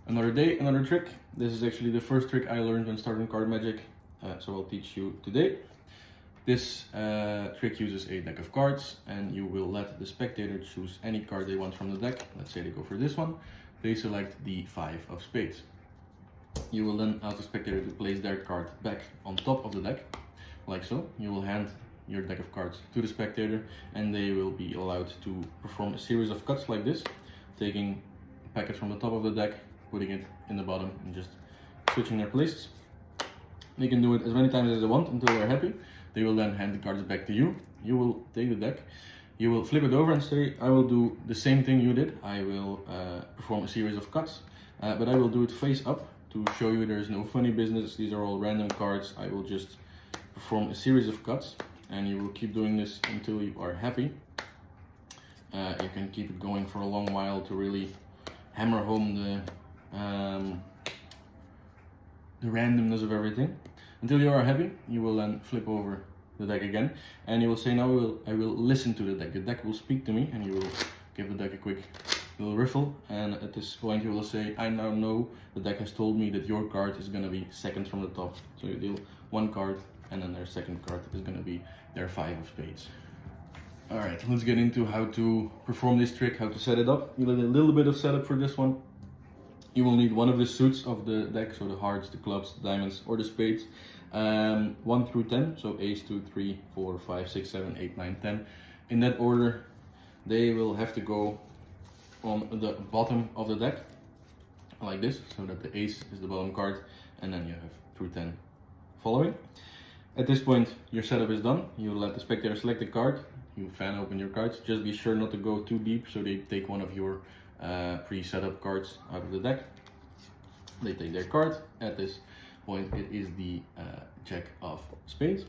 Another day, another trick. This is actually the first trick I learned when starting card magic, so I'll teach you today. This trick uses a deck of cards, and you will let the spectator choose any card they want from the deck. Let's say they go for this one. They select the 5 of spades. You will then ask the spectator to place their card back on top of the deck, like so. You will hand your deck of cards to the spectator, and they will be allowed to perform a series of cuts like this, taking a packet from the top of the deck, putting it in the bottom, and just switching their places. They can do it as many times as they want until they're happy. They will then hand the cards back to you. You will take the deck, you will flip it over and say, I will do the same thing you did. I will perform a series of cuts, but I will do it face up to show you there's no funny business. These are all random cards. I will just perform a series of cuts, and you will keep doing this until you are happy. You can keep it going for a long while to really hammer home the randomness of everything. Until you are happy, you will then flip over the deck again, and you will say, now I will listen to the deck. The deck will speak to me, and you will give the deck a quick little riffle, and at this point you will say, I now know the deck has told me that your card is going to be second from the top. So you deal one card, and then their second card is going to be their 5 of spades. Alright, let's get into how to perform this trick, how to set it up. You need a little bit of setup for this one. You will need one of the suits of the deck, so the hearts, the clubs, the diamonds, or the spades. 1 through 10, so ace, 2, 3, 4, 5, 6, 7, 8, 9, 10. In that order, they will have to go on the bottom of the deck, like this, so that the ace is the bottom card, and then you have through 10 following. At this point, your setup is done. You let the spectator select the card. You fan open your cards. Just be sure not to go too deep, so they take one of your pre-set up cards out of the deck. They take their card. At this point, it is the Jack of spades.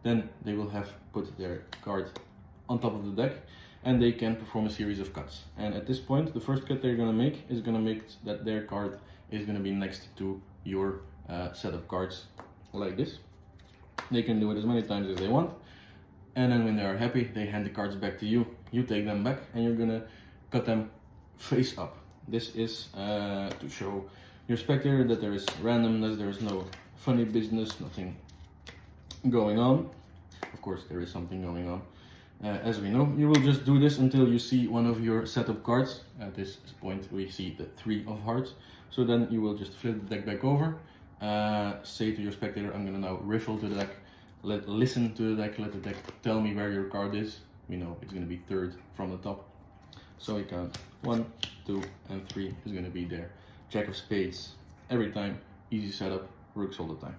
Then they will have put their card on top of the deck, and they can perform a series of cuts. And at this point, the first cut they're going to make is going to make that their card is going to be next to your set of cards, like this. They can do it as many times as they want, and then when they are happy, they hand the cards back to you. You take them back, and you're going to cut them face up. This is to show your spectator that there is randomness, there is no funny business, nothing going on. Of course, there is something going on. As we know, you will just do this until you see one of your setup cards. At this point, we see the 3 of hearts. So then you will just flip the deck back over. Say to your spectator, I'm going to now riffle to the deck. Listen to the deck, let the deck tell me where your card is. We know it's going to be 3rd from the top. So we count 1, 2, and 3 is going to be there. Jack of spades every time, easy setup, works all the time.